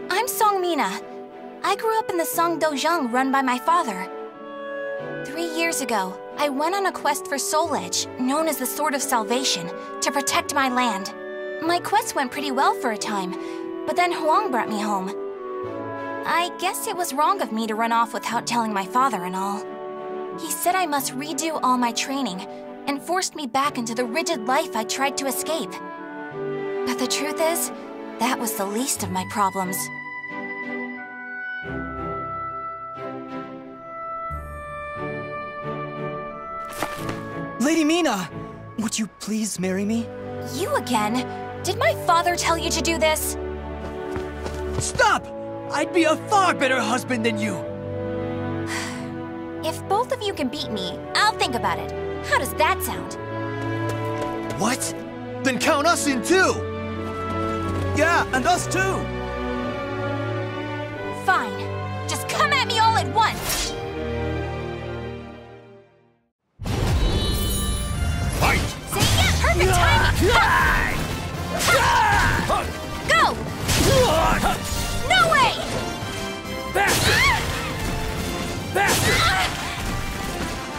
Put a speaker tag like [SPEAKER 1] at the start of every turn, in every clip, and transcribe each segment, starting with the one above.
[SPEAKER 1] I'm Seung Mina. I grew up in the Seung Dojang run by my father. 3 years ago, I went on a quest for Soul Edge, known as the Sword of Salvation, to protect my land. My quest went pretty well for a time, but then Huang brought me home. I guess it was wrong of me to run off without telling my father and all. He said I must redo all my training, and forced me back into the rigid life I tried to escape. But the truth is, that was the least of my problems.
[SPEAKER 2] Lady Mina! Would you please marry me?
[SPEAKER 1] You again? Did my father tell you to do this?
[SPEAKER 2] Stop! I'd be a far better husband than you!
[SPEAKER 1] If both of you can beat me, I'll think about it. How does that sound?
[SPEAKER 2] What? Then count us in too! Yeah, and us too!
[SPEAKER 1] Fine. Just come at me all at once!
[SPEAKER 3] Fight!
[SPEAKER 1] See ya! Perfect time! Go! No way!
[SPEAKER 3] Faster! Faster!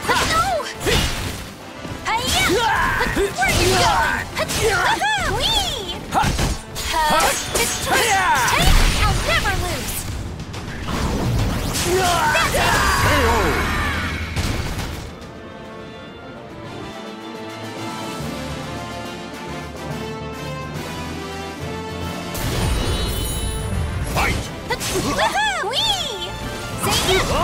[SPEAKER 1] No! Hi-ya! Where are you going? Whee! This twist! I'll never lose! That's it!
[SPEAKER 3] Fight!
[SPEAKER 1] Whee! See ya!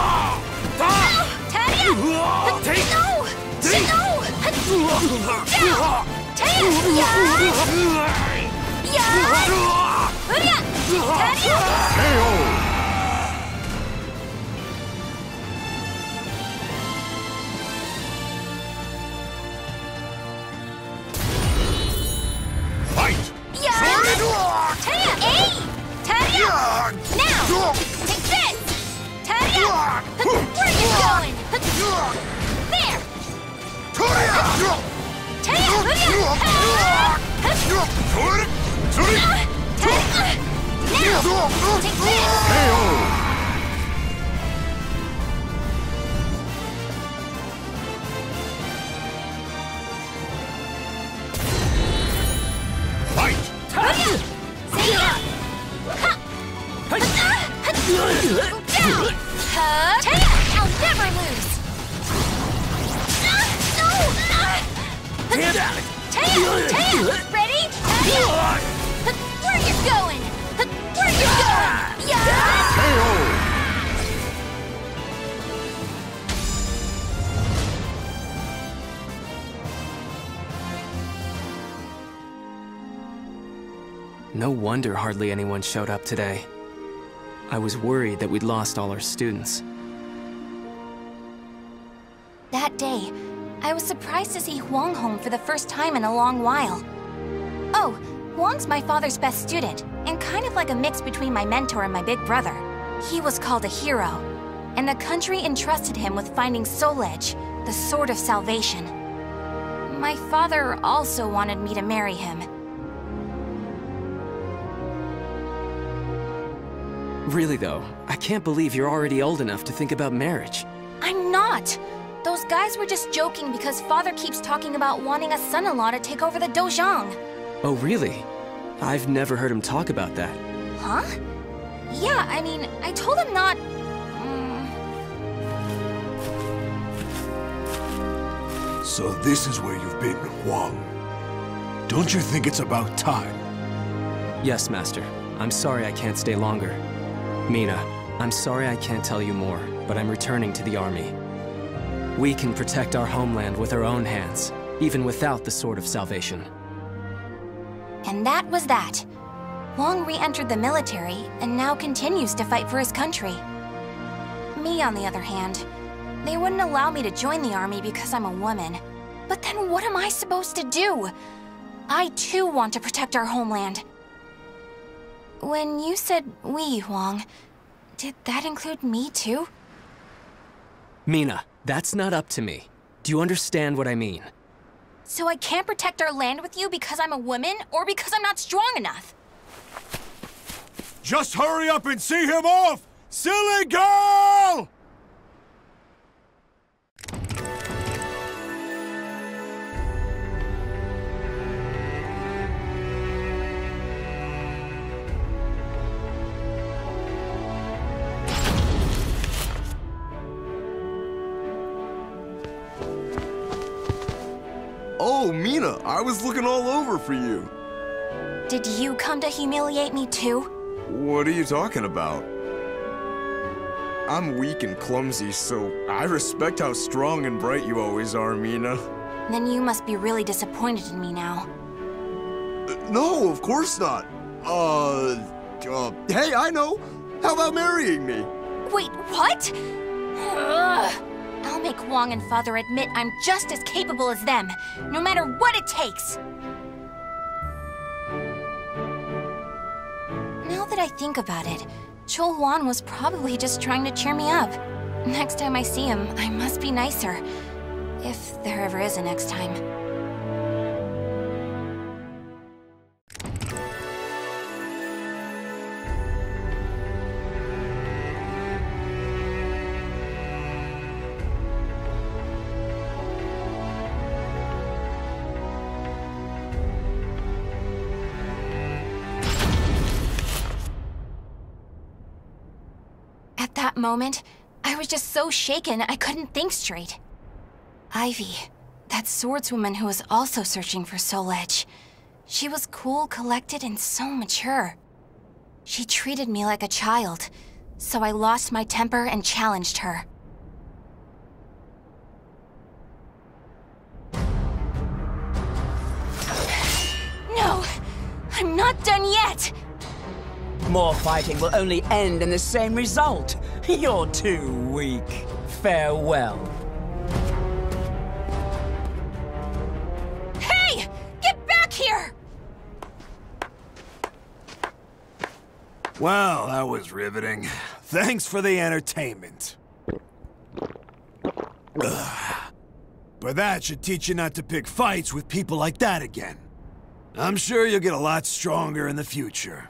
[SPEAKER 1] Tadia! No! No!
[SPEAKER 3] Fight!
[SPEAKER 1] Now! Take this! Tadia! Where are you going? There! Tadia! Now! Take this!
[SPEAKER 3] Fight!
[SPEAKER 1] See ya! I'll never lose! Ready? Where are you going? Where are you going? Yeah!
[SPEAKER 4] No wonder hardly anyone showed up today. I was worried that we'd lost all our students.
[SPEAKER 1] That day, I was surprised to see Huang home for the first time in a long while. Oh, Huang's my father's best student, and kind of like a mix between my mentor and my big brother. He was called a hero, and the country entrusted him with finding Soul Edge, the Sword of Salvation. My father also wanted me to marry him.
[SPEAKER 4] Really though, I can't believe you're already old enough to think about marriage.
[SPEAKER 1] I'm not! Those guys were just joking because father keeps talking about wanting a son-in-law to take over the Dojang.
[SPEAKER 4] Oh really? I've never heard him talk about that.
[SPEAKER 1] Huh? Yeah, I mean, I told him not...
[SPEAKER 5] So this is where you've been, Huang. Don't you think it's about time?
[SPEAKER 4] Yes, Master. I'm sorry I can't stay longer. Mina, I'm sorry I can't tell you more, but I'm returning to the army. We can protect our homeland with our own hands, even without the Sword of Salvation.
[SPEAKER 1] And that was that. Huang re-entered the military, and now continues to fight for his country. Me, on the other hand, they wouldn't allow me to join the army because I'm a woman. But then what am I supposed to do? I too want to protect our homeland. When you said we, Huang, did that include me too?
[SPEAKER 4] Mina, that's not up to me. Do you understand what I mean?
[SPEAKER 1] So I can't protect our land with you because I'm a woman, or because I'm not strong enough?
[SPEAKER 5] Just hurry up and see him off! Silly girl!
[SPEAKER 2] Oh, Mina, I was looking all over for you.
[SPEAKER 1] Did you come to humiliate me too?
[SPEAKER 2] What are you talking about? I'm weak and clumsy, so I respect how strong and bright you always are, Mina.
[SPEAKER 1] Then you must be really disappointed in me now.
[SPEAKER 2] No, of course not. Hey, I know. How about marrying me?
[SPEAKER 1] Wait, what? Ugh. I'll make Wong and Father admit I'm just as capable as them, no matter what it takes. Now that I think about it, Chol Wan was probably just trying to cheer me up. Next time I see him, I must be nicer. If there ever is a next time. At that moment, I was just so shaken I couldn't think straight. Ivy, that swordswoman who was also searching for Soul Edge. She was cool, collected, and so mature. She treated me like a child, so I lost my temper and challenged her. No! I'm not done yet!
[SPEAKER 6] More fighting will only end in the same result. You're too weak. Farewell.
[SPEAKER 1] Hey! Get back here!
[SPEAKER 5] Well, that was riveting. Thanks for the entertainment. Ugh. But that should teach you not to pick fights with people like that again. I'm sure you'll get a lot stronger in the future.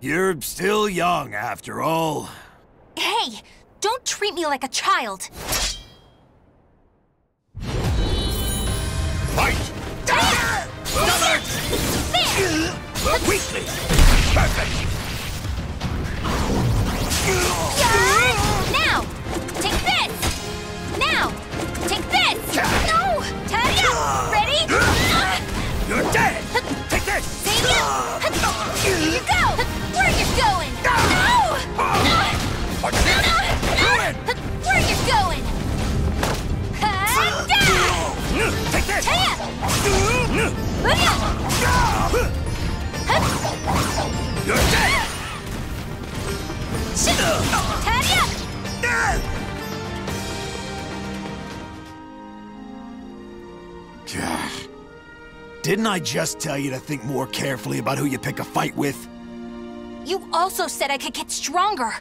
[SPEAKER 5] You're still young, after all.
[SPEAKER 1] Hey! Don't treat me like a child!
[SPEAKER 3] Fight!
[SPEAKER 1] There!
[SPEAKER 3] Weakly! Perfect!
[SPEAKER 1] Now! Take this! Now! Take this! No! Talia! Ready?
[SPEAKER 3] You're dead! Take this!
[SPEAKER 1] Save you! Here you go! Where you going? No!
[SPEAKER 3] What's this? Ruin!
[SPEAKER 1] Where you going?
[SPEAKER 3] Take this! You're dead!
[SPEAKER 5] Gosh. Didn't I just tell you to think more carefully about who you pick a fight with?
[SPEAKER 1] You also said I could get stronger.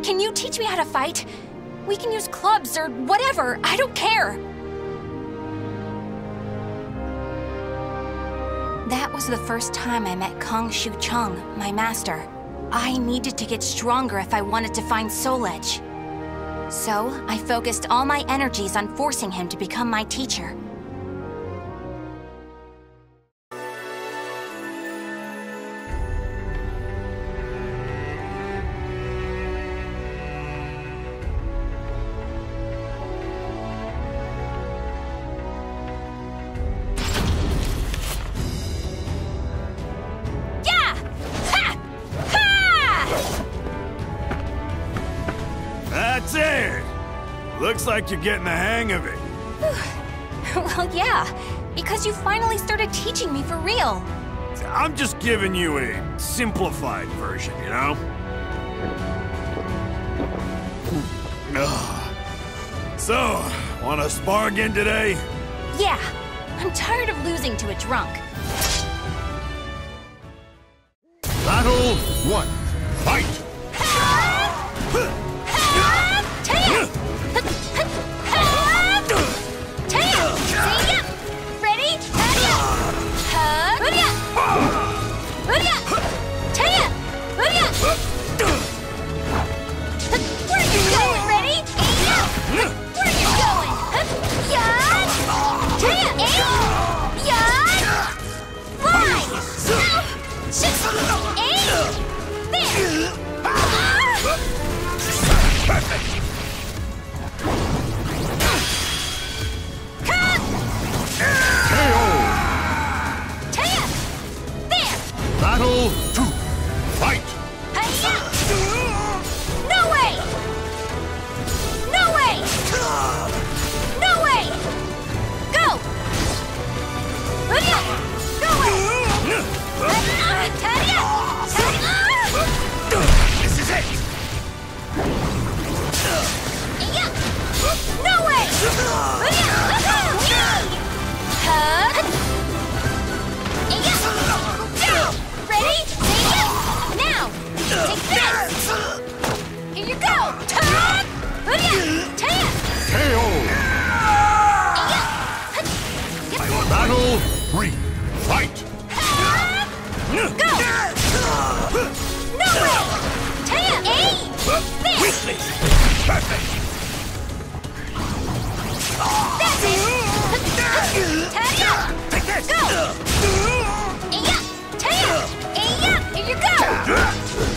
[SPEAKER 1] Can you teach me how to fight? We can use clubs or whatever. I don't care. That was the first time I met Kong Shu Chung, my master. I needed to get stronger if I wanted to find Soul Edge. So, I focused all my energies on forcing him to become my teacher.
[SPEAKER 5] That's it! Looks like you're getting the hang of it.
[SPEAKER 1] Well, yeah, because you finally started teaching me for real.
[SPEAKER 5] I'm just giving you a simplified version, you know? So, wanna spar again today?
[SPEAKER 1] Yeah, I'm tired of losing to a drunk.
[SPEAKER 3] Battle 1. Fight!
[SPEAKER 1] Ready?
[SPEAKER 3] Battle 2. Fight!
[SPEAKER 1] No way! No way! No way! Go! Go away!
[SPEAKER 3] This is it!
[SPEAKER 1] No way! Ready? Now! Take this! Here you go!
[SPEAKER 3] KO! Battle 3. Fight!
[SPEAKER 1] Go! No way!
[SPEAKER 3] Weakly! Perfect!
[SPEAKER 1] That's it!
[SPEAKER 3] Take this!
[SPEAKER 1] Go! Here you go!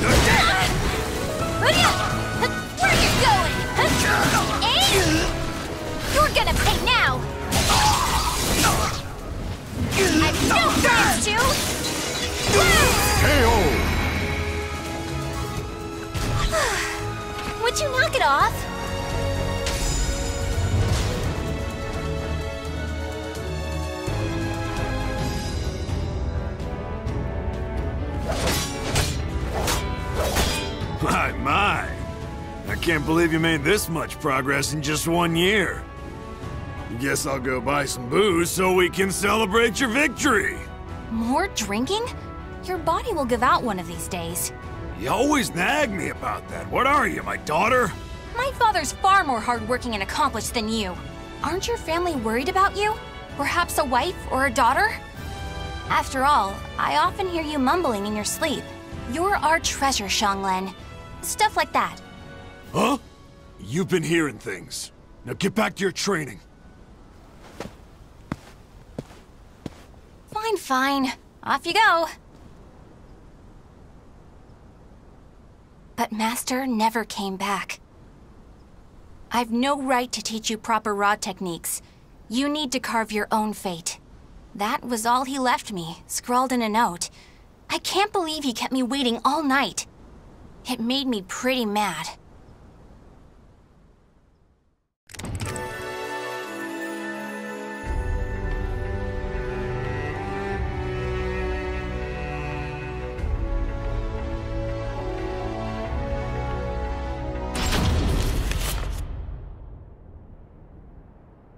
[SPEAKER 3] You're dead!
[SPEAKER 1] Where are you going? You're gonna pay now! I've no plans to!
[SPEAKER 3] KO!
[SPEAKER 1] Would you knock it off?
[SPEAKER 5] My. I can't believe you made this much progress in just 1 year. Guess I'll go buy some booze so we can celebrate your victory.
[SPEAKER 1] More drinking? Your body will give out one of these days.
[SPEAKER 5] You always nag me about that. What are you, my daughter?
[SPEAKER 1] My father's far more hardworking and accomplished than you. Aren't your family worried about you? Perhaps a wife or a daughter? After all, I often hear you mumbling in your sleep. You're our treasure, Seung. Stuff like that.
[SPEAKER 5] Huh? You've been hearing things. Now get back to your training.
[SPEAKER 1] Fine, fine. Off you go. But Master never came back. I've no right to teach you proper rod techniques. You need to carve your own fate. That was all he left me, scrawled in a note. I can't believe he kept me waiting all night. It made me pretty mad.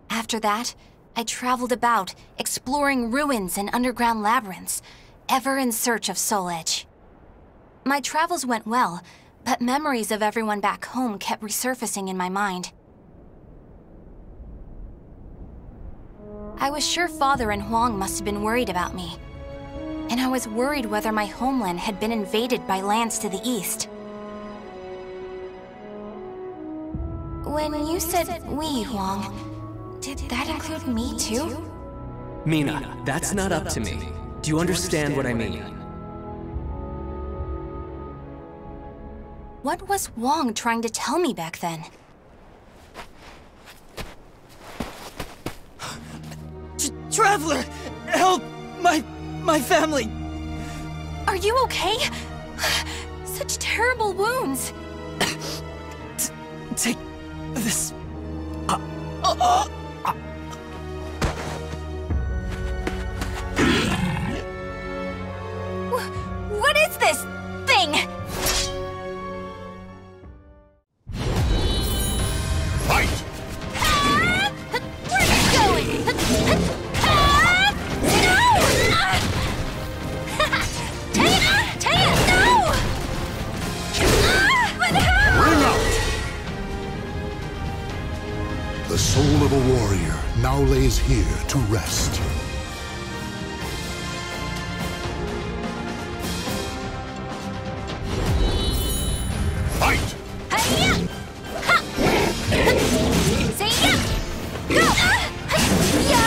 [SPEAKER 1] After that, I traveled about, exploring ruins and underground labyrinths, ever in search of Soul Edge. My travels went well, but memories of everyone back home kept resurfacing in my mind. I was sure Father and Huang must have been worried about me. And I was worried whether my homeland had been invaded by lands to the east. When you said we, Huang, did that include me too?
[SPEAKER 4] Mina, that's not up to me. Do you understand what I mean?
[SPEAKER 1] What was Huang trying to tell me back then?
[SPEAKER 7] Traveler! Help! My family!
[SPEAKER 1] Are you okay? Such terrible wounds.
[SPEAKER 7] Take this.
[SPEAKER 1] What is this thing?
[SPEAKER 3] Fight!
[SPEAKER 1] Where are you going? No! Taya, no! But how?
[SPEAKER 3] Bring out!
[SPEAKER 8] The soul of a warrior now lays here to rest.
[SPEAKER 3] Fight!
[SPEAKER 1] Hiya! Ha! Say ya! Go! Ya!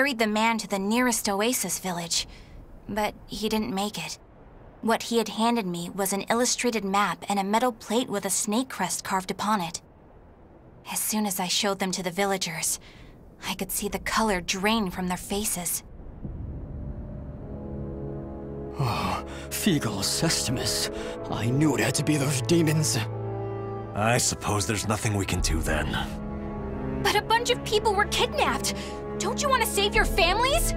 [SPEAKER 1] carried the man to the nearest oasis village, but he didn't make it. What he had handed me was an illustrated map and a metal plate with a snake crest carved upon it. As soon as I showed them to the villagers, I could see the color drain from their faces.
[SPEAKER 7] Oh, Feegle Sestimus. I knew it had to be those demons.
[SPEAKER 2] I suppose there's nothing we can do then.
[SPEAKER 1] But a bunch of people were kidnapped! Don't you want to save your families?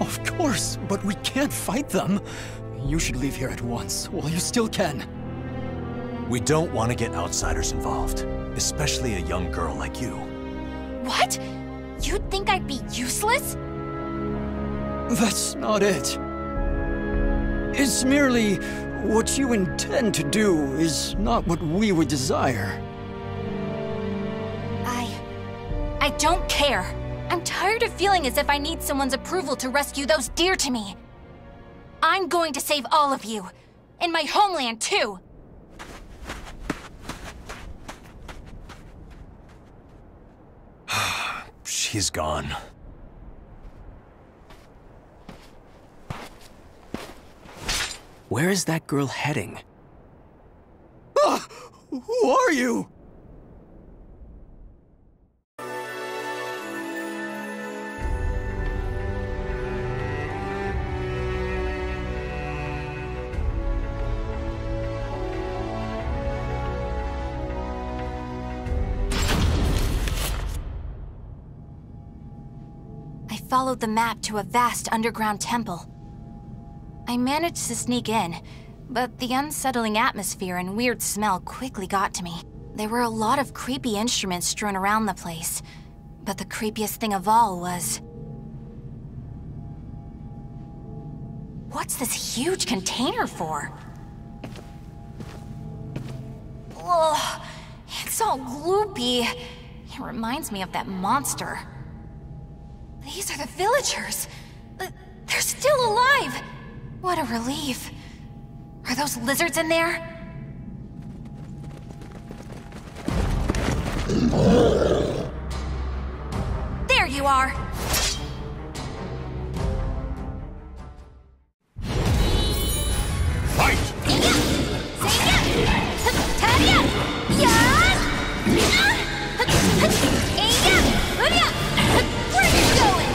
[SPEAKER 7] Of course, but we can't fight them. You should leave here at once, while you still can.
[SPEAKER 2] We don't want to get outsiders involved, especially a young girl like you.
[SPEAKER 1] What? You'd think I'd be useless?
[SPEAKER 7] That's not it. It's merely what you intend to do is not what we would desire.
[SPEAKER 1] I don't care. I'm tired of feeling as if I need someone's approval to rescue those dear to me. I'm going to save all of you. And my homeland, too.
[SPEAKER 2] She's gone.
[SPEAKER 4] Where is that girl heading?
[SPEAKER 7] Ah! Who are you?
[SPEAKER 1] I followed the map to a vast underground temple. I managed to sneak in, but the unsettling atmosphere and weird smell quickly got to me. There were a lot of creepy instruments strewn around the place, but the creepiest thing of all was... What's this huge container for? Ugh, it's all gloopy. It reminds me of that monster. These are the villagers. They're still alive. What a relief. Are those lizards in there? There you are.
[SPEAKER 3] Fight!
[SPEAKER 1] Where are you going?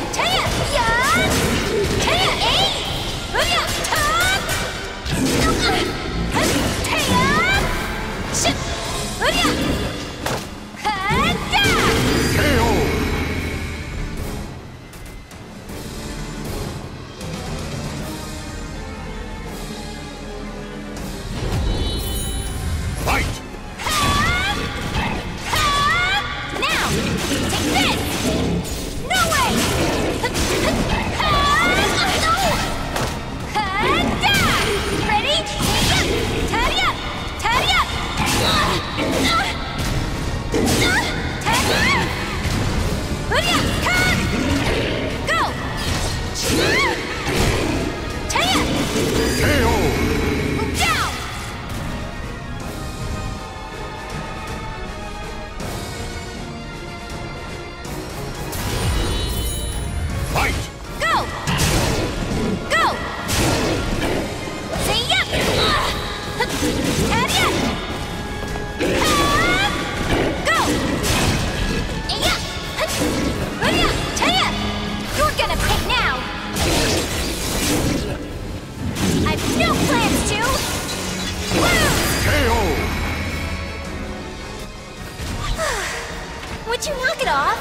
[SPEAKER 1] Would you knock it off?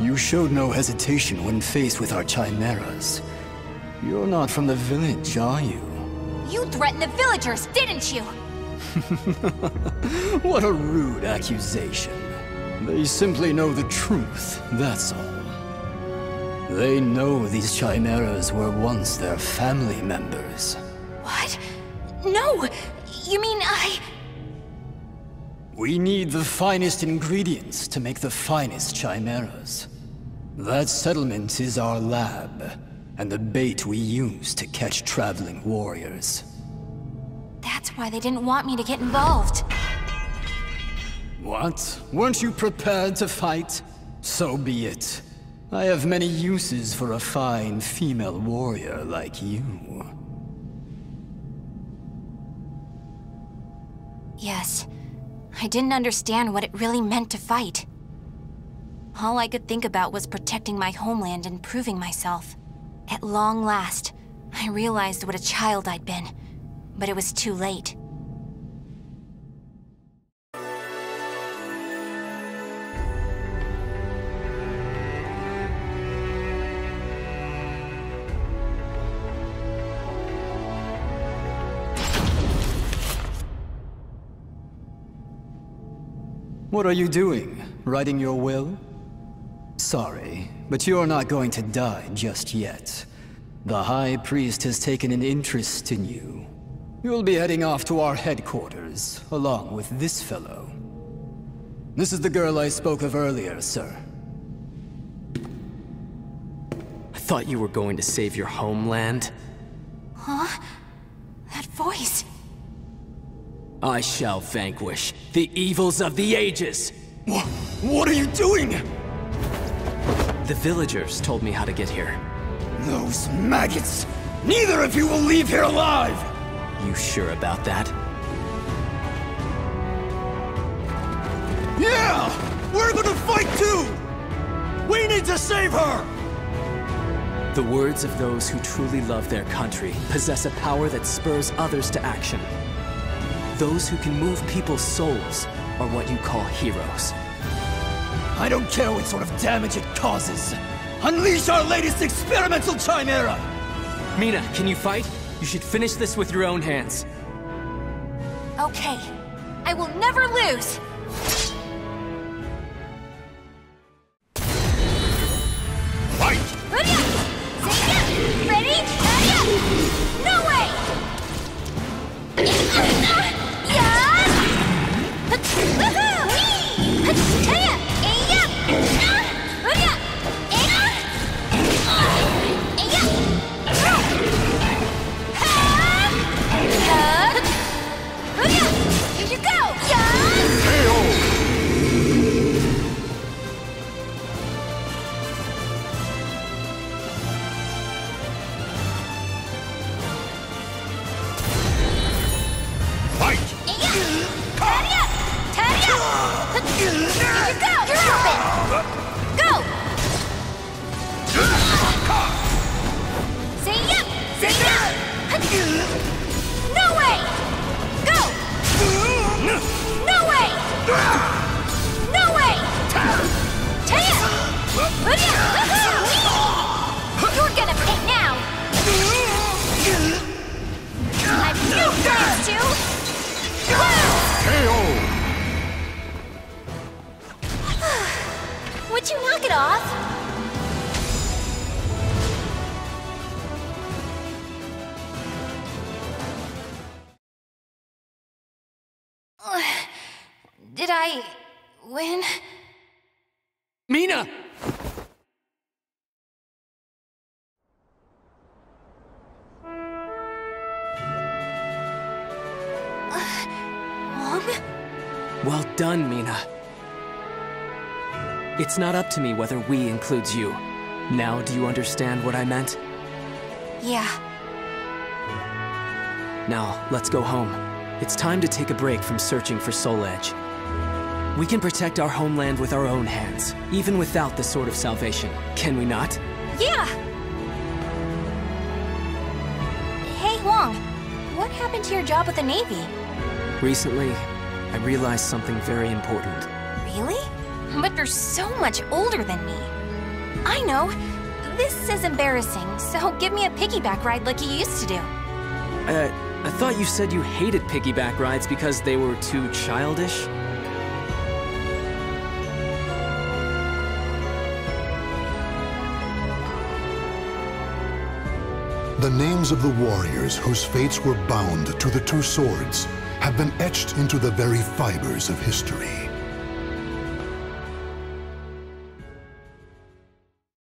[SPEAKER 7] You showed no hesitation when faced with our chimeras. You're not from the village, are you?
[SPEAKER 1] You threatened the villagers, didn't you?
[SPEAKER 7] What a rude accusation. They simply know the truth, that's all. They know these chimeras were once their family members.
[SPEAKER 1] What? No! You mean
[SPEAKER 7] We need the finest ingredients to make the finest chimeras. That settlement is our lab. and the bait we use to catch traveling warriors.
[SPEAKER 1] That's why they didn't want me to get involved.
[SPEAKER 7] What? Weren't you prepared to fight? So be it. I have many uses for a fine female warrior like you.
[SPEAKER 1] Yes, I didn't understand what it really meant to fight. All I could think about was protecting my homeland and proving myself. At long last, I realized what a child I'd been, but it was too late.
[SPEAKER 7] What are you doing? Writing your will? Sorry, but you're not going to die just yet. The High Priest has taken an interest in you. You'll be heading off to our headquarters, along with this fellow. This is the girl I spoke of earlier, sir.
[SPEAKER 4] I thought you were going to save your homeland.
[SPEAKER 1] Huh? That voice...
[SPEAKER 4] I shall vanquish the evils of the ages!
[SPEAKER 7] What are you doing?
[SPEAKER 4] The villagers told me how to get here.
[SPEAKER 7] Those maggots! Neither of you will leave here alive!
[SPEAKER 4] You sure about that?
[SPEAKER 2] Yeah! We're gonna fight too! We need to save her!
[SPEAKER 4] The words of those who truly love their country possess a power that spurs others to action. Those who can move people's souls are what you call heroes.
[SPEAKER 7] I don't care what sort of damage it causes. Unleash our latest experimental chimera!
[SPEAKER 4] Mina, can you fight? You should finish this with your own hands.
[SPEAKER 1] Okay, I will never lose!
[SPEAKER 3] Fight!
[SPEAKER 1] Hurry up! Ready? Hurry up! No way! Here you go!
[SPEAKER 3] Fight!
[SPEAKER 1] No way! Go! No way! No way! You're gonna pay now! I've no plans to! Would you knock it off? Did I win?
[SPEAKER 4] Mina! Well done, Mina. It's not up to me whether we includes you. Now, do you understand what I meant?
[SPEAKER 1] Yeah.
[SPEAKER 4] Now, let's go home. It's time to take a break from searching for Soul Edge. We can protect our homeland with our own hands, even without the Sword of Salvation. Can we not?
[SPEAKER 1] Yeah! Hey, Wong. What happened to your job with the Navy?
[SPEAKER 4] Recently, I realized something very important.
[SPEAKER 1] Really? But you're so much older than me. I know. This is embarrassing, so give me a piggyback ride like you used to do.
[SPEAKER 4] I thought you said you hated piggyback rides because they were too childish?
[SPEAKER 8] The names of the warriors whose fates were bound to the two swords have been etched into the very fibers of history.